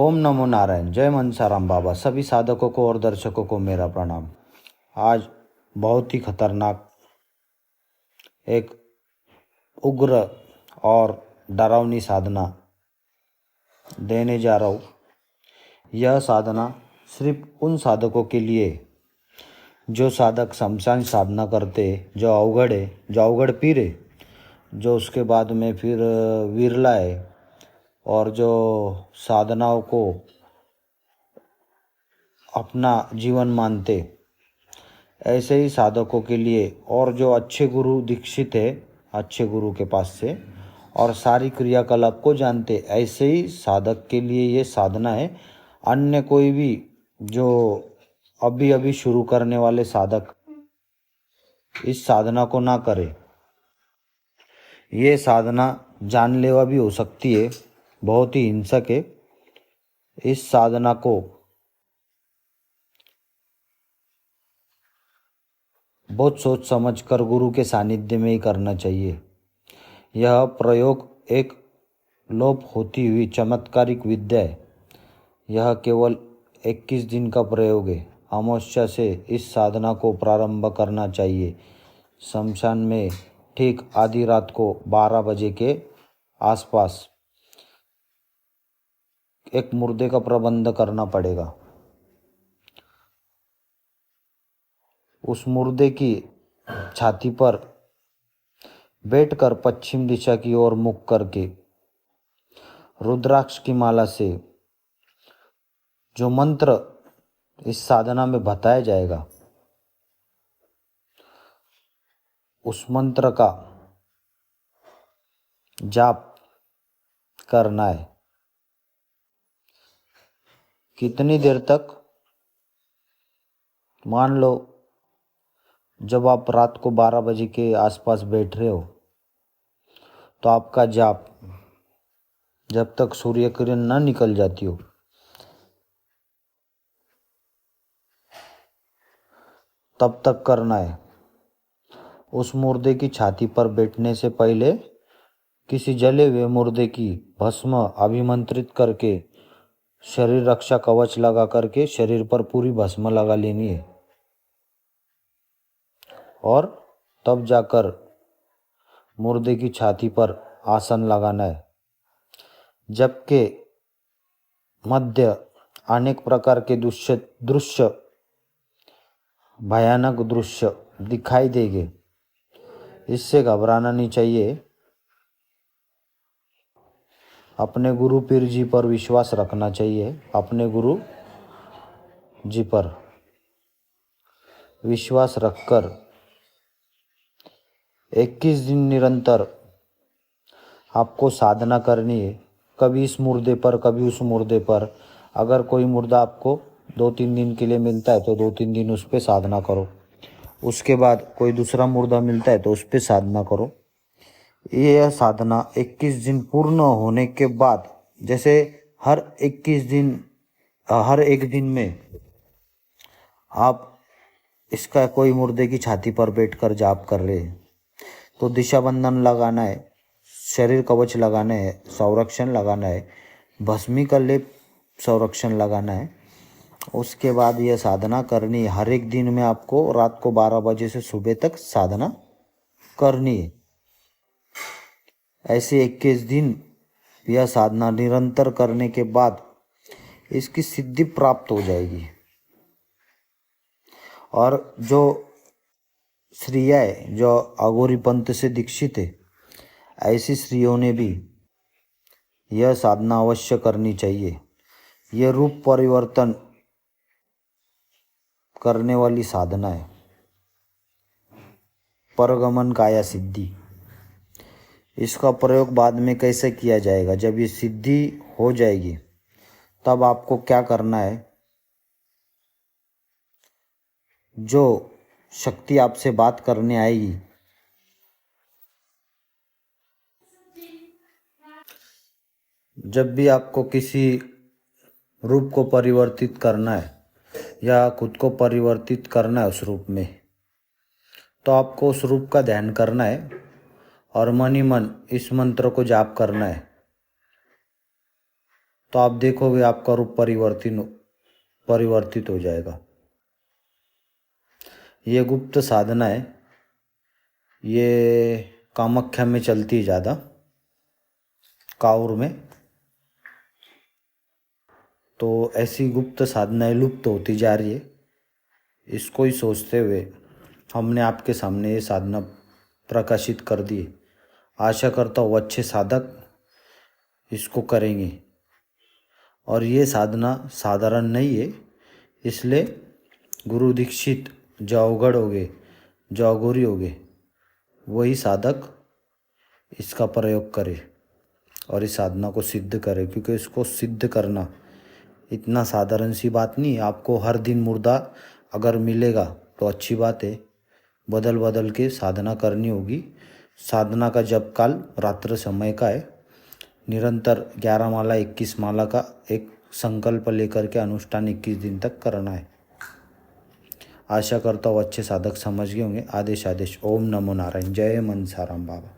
ओम नमो नारायण। जय मनसाराम बाबा। सभी साधकों को और दर्शकों को मेरा प्रणाम। आज बहुत ही खतरनाक, एक उग्र और डरावनी साधना देने जा रहा हूँ। यह साधना सिर्फ उन साधकों के लिए जो साधक शमशान साधना करते, जो अवगढ़ पीर है, जो उसके बाद में फिर विरला है और जो साधनाओं को अपना जीवन मानते, ऐसे ही साधकों के लिए, और जो अच्छे गुरु दीक्षित है अच्छे गुरु के पास से और सारी क्रियाकलाप को जानते, ऐसे ही साधक के लिए ये साधना है। अन्य कोई भी जो अभी अभी शुरू करने वाले साधक इस साधना को ना करे। ये साधना जानलेवा भी हो सकती है, बहुत ही हिंसक है। इस साधना को बहुत सोच समझ कर गुरु के सानिध्य में ही करना चाहिए। यह प्रयोग एक लोप होती हुई चमत्कारिक विद्या है। यह केवल 21 दिन का प्रयोग है। अमावस्या से इस साधना को प्रारंभ करना चाहिए। शमशान में ठीक आधी रात को 12 बजे के आसपास एक मुर्दे का प्रबंध करना पड़ेगा। उस मुर्दे की छाती पर बैठकर पश्चिम दिशा की ओर मुख करके रुद्राक्ष की माला से जो मंत्र इस साधना में बताया जाएगा, उस मंत्र का जाप करना है। कितनी देर तक? मान लो जब आप रात को 12 बजे के आसपास बैठ रहे हो तो आपका जाप जब तक सूर्य किरण न निकल जाती हो तब तक करना है। उस मुर्दे की छाती पर बैठने से पहले किसी जले हुए मुर्दे की भस्म अभिमंत्रित करके शरीर रक्षा कवच लगा करके शरीर पर पूरी भस्म लगा लेनी है और तब जाकर मुर्दे की छाती पर आसन लगाना है। जबकि मध्य अनेक प्रकार के दृश्य भयानक दृश्य दिखाई देंगे। इससे घबराना नहीं चाहिए। अपने गुरु पीर जी पर विश्वास रखना चाहिए। अपने गुरु जी पर विश्वास रखकर 21 दिन निरंतर आपको साधना करनी है। कभी इस मुर्दे पर, कभी उस मुर्दे पर। अगर कोई मुर्दा आपको 2-3 दिन के लिए मिलता है तो 2-3 दिन उस पर साधना करो। उसके बाद कोई दूसरा मुर्दा मिलता है तो उस पर साधना करो। यह साधना 21 दिन पूर्ण होने के बाद, जैसे हर 21 दिन, हर एक दिन में आप इसका कोई मुर्दे की छाती पर बैठकर जाप कर रहे हैं तो दिशा बंधन लगाना है, शरीर कवच लगाना है, संरक्षण लगाना है, भस्मी का लेप संरक्षण लगाना है। उसके बाद यह साधना करनी है। हर एक दिन में आपको रात को 12 बजे से सुबह तक साधना करनी है। ऐसे 21 दिन यह साधना निरंतर करने के बाद इसकी सिद्धि प्राप्त हो जाएगी। और जो स्त्रियाँ है जो अघोरी पंथ से दीक्षित है, ऐसी स्त्रियों ने भी यह साधना अवश्य करनी चाहिए। यह रूप परिवर्तन करने वाली साधना है। परगमन काया सिद्धि। इसका प्रयोग बाद में कैसे किया जाएगा? जब ये सिद्धि हो जाएगी तब आपको क्या करना है? जो शक्ति आपसे बात करने आएगी, जब भी आपको किसी रूप को परिवर्तित करना है या खुद को परिवर्तित करना है उस रूप में, तो आपको उस रूप का ध्यान करना है और मन ही मन इस मंत्र को जाप करना है। तो आप देखोगे आपका रूप परिवर्तित हो जाएगा। ये गुप्त साधना है, ये कामाख्या में चलती है ज़्यादा, काउर में। तो ऐसी गुप्त साधनाएं लुप्त होती जा रही है। इसको ही सोचते हुए हमने आपके सामने ये साधना प्रकाशित कर दी है। आशा करता हूँ अच्छे साधक इसको करेंगे। और ये साधना साधारण नहीं है, इसलिए गुरु दीक्षित जो अवगढ़ हो गए, जो अघोरी हो गए, वही साधक इसका प्रयोग करे और इस साधना को सिद्ध करे। क्योंकि इसको सिद्ध करना इतना साधारण सी बात नहीं है। आपको हर दिन मुर्दा अगर मिलेगा तो अच्छी बात है, बदल बदल के साधना करनी होगी। साधना का जप काल रात्र समय का है। निरंतर 11 माला 21 माला का एक संकल्प लेकर के अनुष्ठान 21 दिन तक करना है। आशा करता हूँ अच्छे साधक समझ गए होंगे। आदेश। ओम नमो नारायण। जय मनसाराम बाबा।